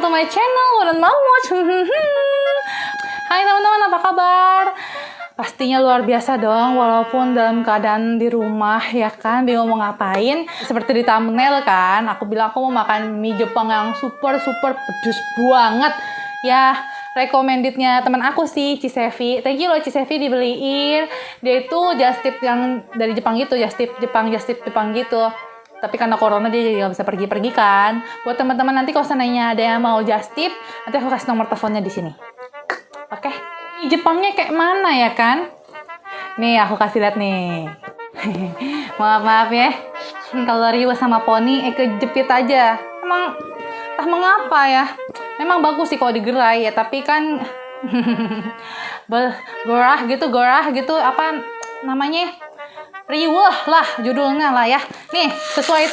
to my channel, Wulan Mamut. Hai teman-teman, apa kabar? Pastinya luar biasa dong, walaupun dalam keadaan di rumah ya kan, bingung mau ngapain. Seperti di thumbnail kan, aku bilang aku mau makan mie Jepang yang super pedes banget. Ya, recommendednya teman aku sih, Cisevi. Thank you loh Cisevi dibeliin. Dia itu just tip yang dari Jepang gitu, just tip Jepang gitu. Tapi karena corona dia jadi nggak bisa pergi-pergi kan. Buat teman-teman nanti kalau seandainya ada yang mau just tip, nanti aku kasih nomor teleponnya di sini. Oke. Jepangnya kayak mana ya kan? Nih aku kasih lihat nih. Maaf ya. Kalau Ryu sama Poni kejepit aja. Emang entah mengapa ya. Memang bagus sih kalau digerai ya, tapi kan gerah gitu apa namanya? Riweuh lah judulnya lah ya. Nih, sesuai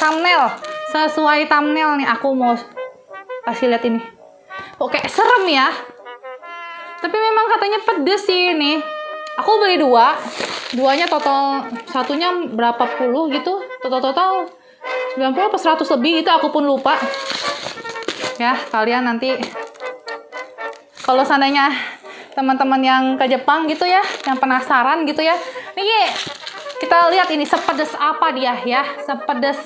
thumbnail nih aku mau kasih lihat ini. Oke, serem ya. Tapi memang katanya pedes sih ini. Aku beli duanya total satunya berapa puluh gitu. Total 90 apa 100 lebih gitu, aku pun lupa. Ya, kalian nanti kalau seandainya teman-teman yang ke Jepang gitu ya, yang penasaran gitu ya. Nih, kita lihat ini sepedes apa dia ya. Sepedes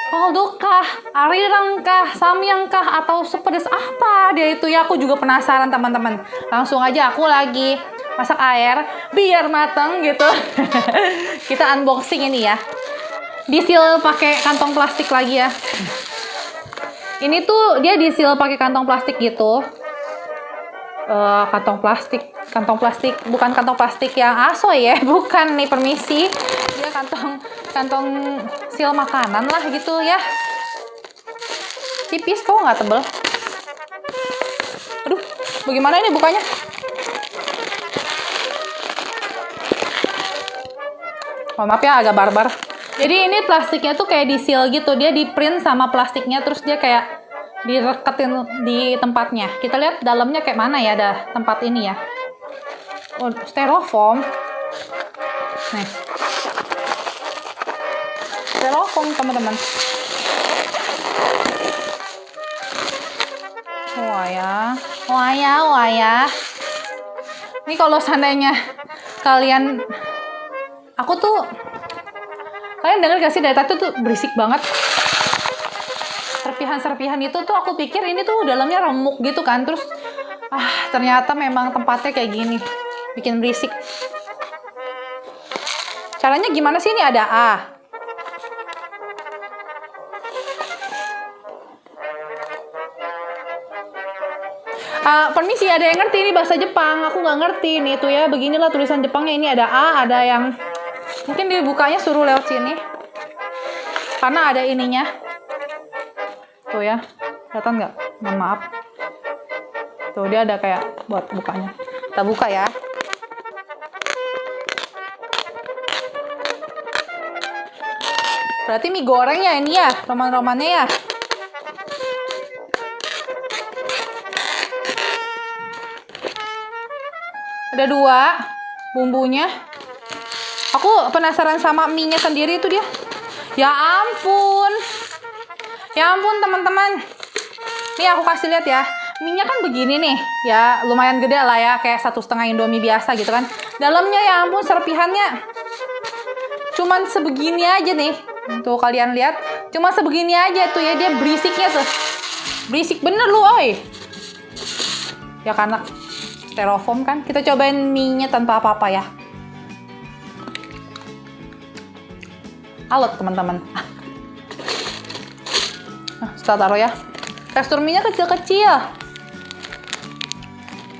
Paldo kah, Arirang kah, Samyang kah, atau sepedes apa dia itu ya, aku juga penasaran teman-teman. Langsung aja aku lagi masak air biar matang gitu. Kita unboxing ini ya. Disil pakai kantong plastik lagi ya. Ini tuh dia disil pakai kantong plastik gitu. Kantong plastik bukan kantong plastik yang asoy ya, bukan nih, permisi. Dia kantong sil makanan lah gitu ya. Tipis kok, nggak tebel. Aduh, bagaimana ini bukanya? Oh, maaf ya, agak barbar. Jadi ini plastiknya tuh kayak disil gitu, dia di print sama plastiknya, terus dia kayak direketin di tempatnya. Kita lihat dalamnya kayak mana ya, ada tempat ini ya. Oh, styrofoam. Nih. Styrofoam teman-teman. Wah ya. Ini kalau seandainya kalian dengar gak sih dari tadi tuh berisik banget. Serpihan itu tuh aku pikir ini tuh dalamnya remuk gitu kan, terus ternyata memang tempatnya kayak gini, bikin berisik. Caranya gimana sih? Ini ada permisi, ada yang ngerti ini bahasa Jepang? Aku nggak ngerti nih, itu ya beginilah tulisan Jepangnya. Ini ada ada yang mungkin dibukanya suruh lewat sini karena ada ininya tuh ya, kelihatan nggak? Mohon maaf, tuh dia ada kayak buat bukanya. Kita buka ya. Berarti mie goreng ya ini ya, roman-romannya ya. Ada 2 bumbunya. Aku penasaran sama mie-nya sendiri itu dia. Ya ampun teman-teman. Nih aku kasih lihat ya. Mie-nya kan begini nih. Ya lumayan gede lah ya, kayak 1,5 Indomie biasa gitu kan. Dalamnya ya ampun, serpihannya cuman sebegini aja nih. Tuh kalian lihat, cuma sebegini aja tuh ya, dia berisiknya tuh. Berisik bener lu, oi. Ya karena styrofoam kan. Kita cobain mie-nya tanpa apa-apa ya. Alot teman-teman. Kita taruh ya. Tekstur mie-nya kecil-kecil.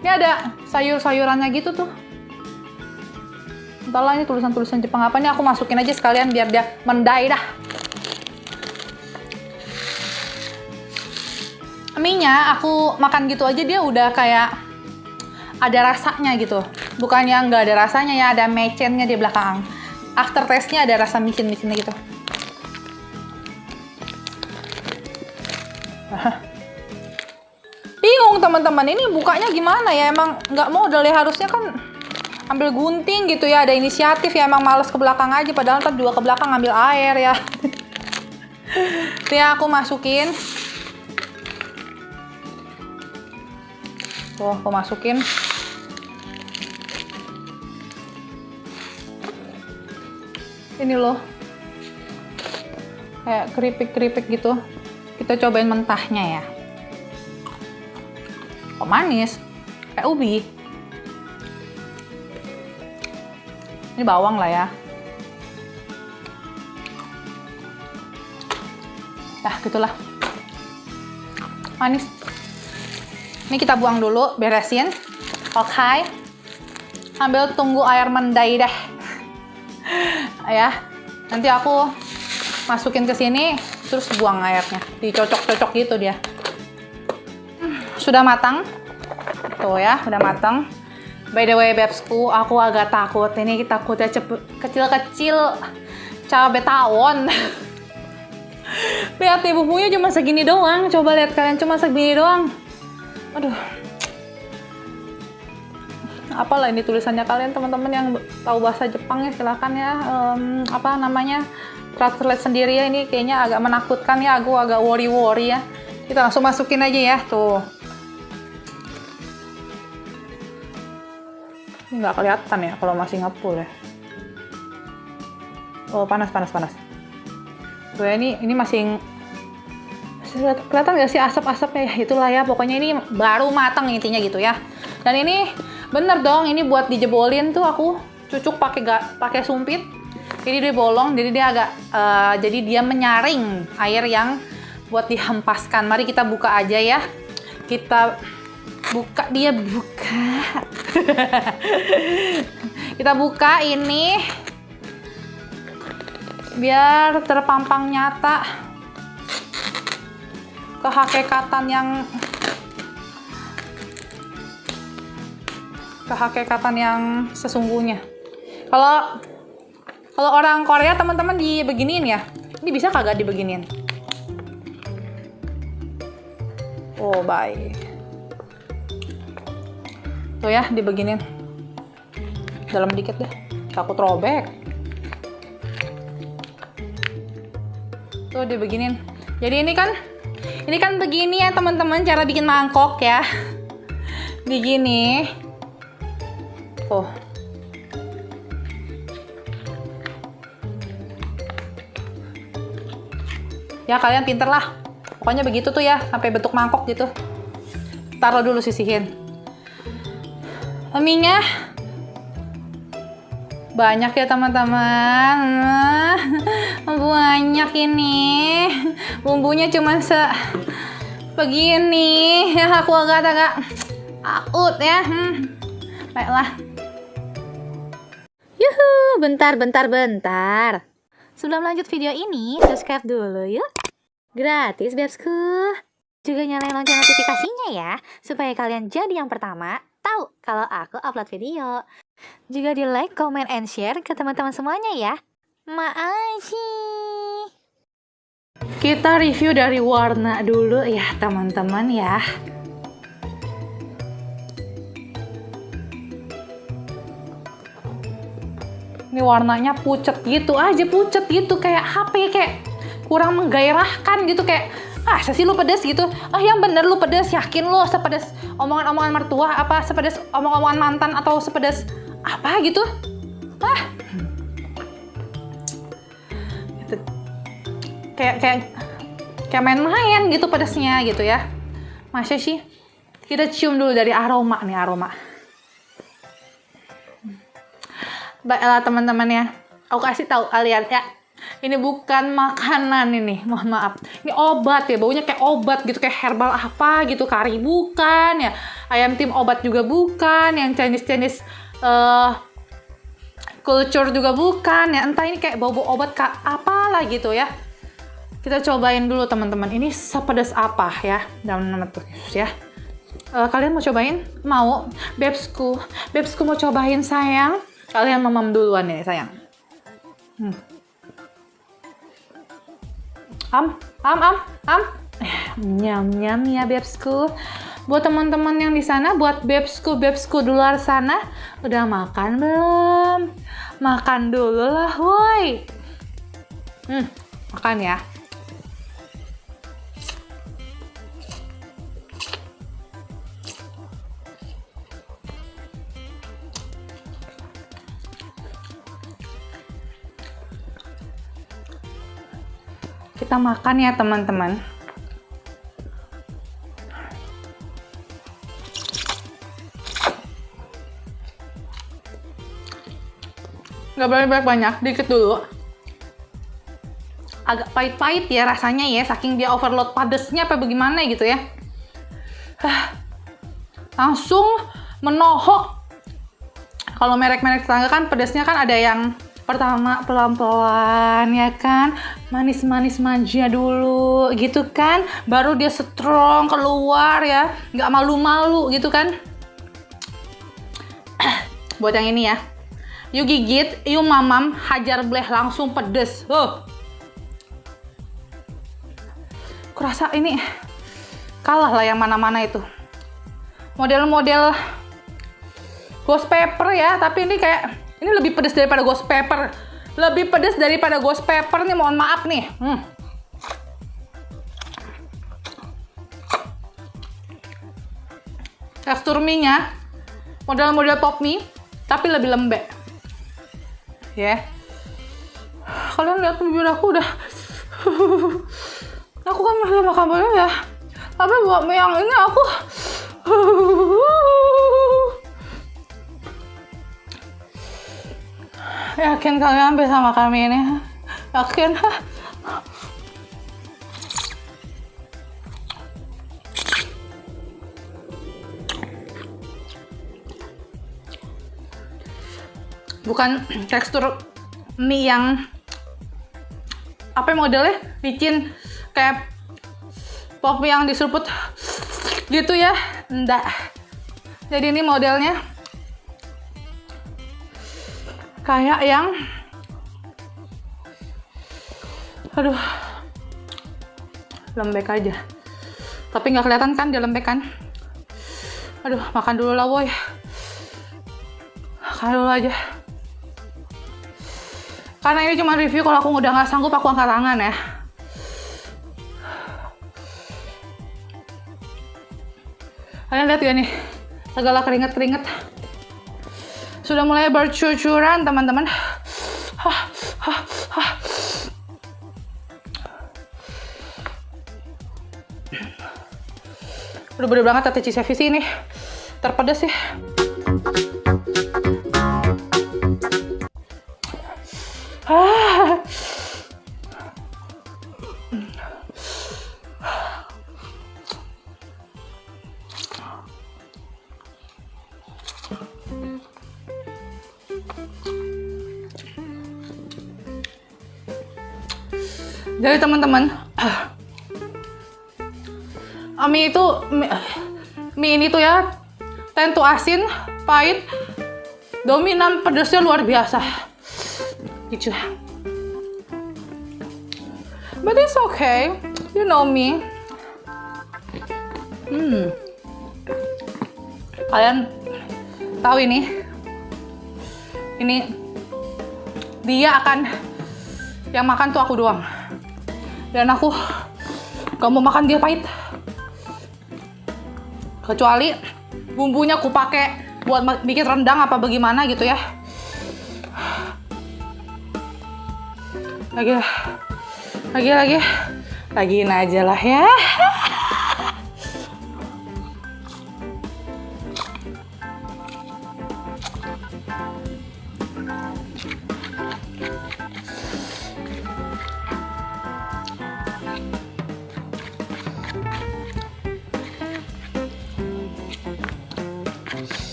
Ini ada sayur-sayurannya gitu tuh. Entahlah ini tulisan-tulisan Jepang apa nih, aku masukin aja sekalian biar dia mendai dah. Mie-nya aku makan gitu aja dia udah kayak ada rasanya gitu. Bukannya nggak ada rasanya ya, ada mecennya di belakang. After taste-nya ada rasa micin-micinnya gitu. Bingung teman-teman, ini bukanya gimana ya? Emang nggak modal ya, harusnya kan ambil gunting gitu ya, ada inisiatif ya. Emang males ke belakang aja, padahal ntar juga ke belakang ngambil air ya. Nih aku masukin. Tuh, aku masukin. Ini loh. Kayak keripik-keripik gitu. Kita cobain mentahnya ya. Kok manis? Kayak ubi. Ini bawang lah ya. Nah, gitulah. Manis. Ini kita buang dulu, beresin. Oke. Sambil tunggu air mendidih deh. Ya. Nanti aku masukin ke sini terus buang airnya. Dicocok-cocok gitu dia. Sudah matang. Tuh ya, udah matang. By the way, Bebsku, aku agak takut. Ini takutnya kecil-kecil cabai tawon. Lihat nih, bumbunya cuma segini doang. Coba lihat kalian, cuma segini doang. Aduh. Apalah ini tulisannya, kalian teman-teman yang tahu bahasa Jepang ya silahkan ya. Apa namanya? Translate sendiri ya, ini kayaknya agak menakutkan ya. Aku agak worry ya. Kita langsung masukin aja ya, tuh. Ini nggak kelihatan ya kalau masih ngepul ya. Oh, panas. Tuh ya, ini masih kelihatan nggak sih asap-asapnya ya? Itulah ya, pokoknya ini baru matang intinya gitu ya. Dan ini bener dong, ini buat dijebolin tuh aku cucuk pakai sumpit. Jadi dia bolong, jadi dia agak jadi dia menyaring air yang buat dihempaskan. Mari kita buka aja ya. Kita buka, dia buka. Kita buka ini biar terpampang nyata kehakikatan yang sesungguhnya. Kalau orang Korea teman-teman dibeginiin ya. Ini bisa kagak dibeginiin? Oh, baik. Tuh ya, dibeginiin. Dalam dikit deh. Takut robek. Tuh dibeginiin. Jadi ini kan begini ya teman-teman cara bikin mangkok ya. Begini. Tuh. Ya kalian pinter lah. Pokoknya begitu tuh ya, sampai bentuk mangkok gitu. Taruh dulu, sisihin. Minyak banyak ya teman-teman. Banyak ini. Bumbunya cuma begini. Ya aku agak takut ya. Baiklah. Yuhu, bentar. Sebelum lanjut video ini, subscribe dulu yuk. Gratis, Bebsku. Juga nyalain lonceng notifikasinya ya, supaya kalian jadi yang pertama tahu kalau aku upload video. Juga di like, comment, and share ke teman-teman semuanya ya. Makasih. Kita review dari warna dulu ya teman-teman ya. Ini warnanya pucet gitu aja, kayak HP, kayak kurang menggairahkan gitu, kayak sih lu pedes gitu. Yang bener lu pedes, yakin lu sepedes omongan-omongan mertua, apa sepedes omong-omongan mantan, atau sepedes apa gitu. Gitu. Kayak main-main gitu pedesnya gitu ya. Masa sih? Kita cium dulu dari aroma. Baiklah teman-teman ya, aku kasih tahu kalian ya, ini bukan makanan ini, mohon maaf, ini obat ya, baunya kayak obat gitu, kayak herbal apa gitu, kari bukan ya, ayam tim obat juga bukan, yang Chinese culture juga bukan ya, entah ini kayak bau-bau obat apalah gitu ya. Kita cobain dulu teman-teman, ini sepedas apa ya, dalam nama Yesus ya. Kalian mau cobain? Mau? Bebsku mau cobain sayang. Kalian mamam duluan ya sayang. Nyam ya Bebsku. Buat teman-teman yang di sana, buat Bebsku di luar sana, udah makan belum? Makan dulu lah, woi. Makan ya. Kita makan ya teman-teman. Nggak boleh banyak, dikit dulu. Agak pahit-pahit ya rasanya ya, saking dia overload pedesnya apa bagaimana gitu ya. Langsung menohok. Kalau merek-merek tetangga kan pedesnya kan ada yang pertama pelan-pelan ya kan, manis-manis manja dulu gitu kan, baru dia strong keluar ya, nggak malu-malu gitu kan. Buat yang ini ya, you gigit, you mamam, hajar bleh langsung pedes. Kurasa ini kalah lah yang mana-mana itu. Model-model ghost pepper ya, tapi ini kayak ini lebih pedas daripada ghost pepper. Lebih pedas daripada ghost pepper nih, mohon maaf nih. Tekstur mie-nya model-model pop mie, tapi lebih lembek. Ya. Kalian lihat bibir aku udah aku kan masih makan banyak ya. Tapi buat mie yang ini aku yakin kalian bisa makan mie ini. Yakin. Bukan tekstur mie yang apa modelnya bikin kayak pop mie yang diseruput gitu ya, enggak. Jadi ini modelnya kayak yang aduh lembek aja, tapi nggak kelihatan kan dia lembek kan. Aduh, makan dulu lah woy, makan dulu aja. Karena ini cuma review, kalau aku udah nggak sanggup aku angkat tangan ya. Kalian lihat ya nih, segala keringet-keringet sudah mulai bercucuran teman-teman. Udah bener banget tete cheese heavy sih ini, terpedas sih. Jadi teman-teman, mie ini tuh ya tentu asin, pahit, dominan pedasnya luar biasa gitu. But it's okay, you know me. Kalian tahu ini dia akan yang makan tuh aku doang. Dan aku gak mau makan dia pahit. Kecuali bumbunya aku pakai buat bikin rendang apa bagaimana gitu ya. Lagiin aja lah ya.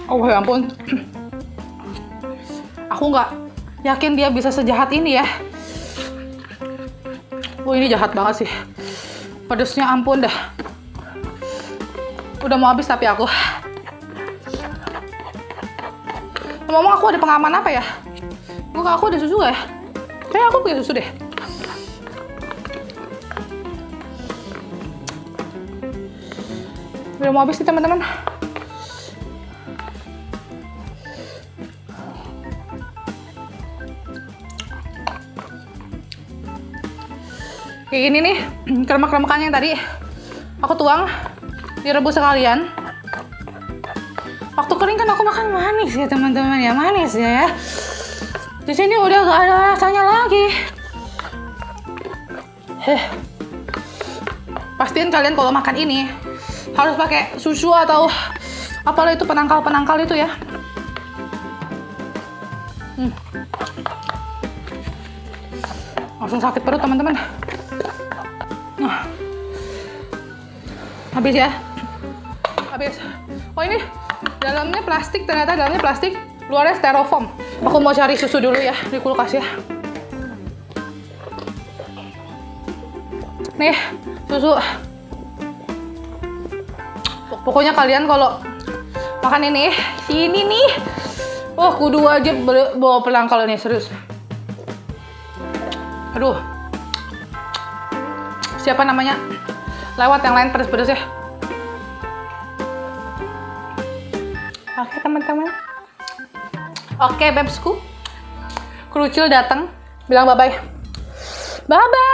Oh ya ampun, aku nggak yakin dia bisa sejahat ini ya. Ini jahat banget sih, pedesnya ampun dah. Udah mau habis tapi aku. Ngomong aku ada pengalaman apa ya? Muka aku ada susu gak ya? Kayak aku punya susu deh. Udah mau habis nih teman-teman. Kayak gini nih, kremek-kremekannya yang tadi aku tuang, direbus sekalian. Waktu kering kan aku makan manis ya teman-teman ya, manis ya. Di sini udah gak ada rasanya lagi. Pastiin kalian kalau makan ini harus pakai susu atau apalah itu, penangkal itu ya. Langsung sakit perut teman-teman. Habis ya. Habis. Oh ini dalamnya plastik, ternyata dalamnya plastik, luarnya styrofoam. Aku mau cari susu dulu ya di kulkas ya. Nih, susu. Pokoknya kalian kalau makan ini nih. Wah, kudu wajib bawa penangkal ini, serius. Aduh. Siapa namanya? Lewat yang lain pedes-pedes ya. Oke, teman-teman. Oke, babesku. Krucil datang, bilang bye-bye. Bye-bye.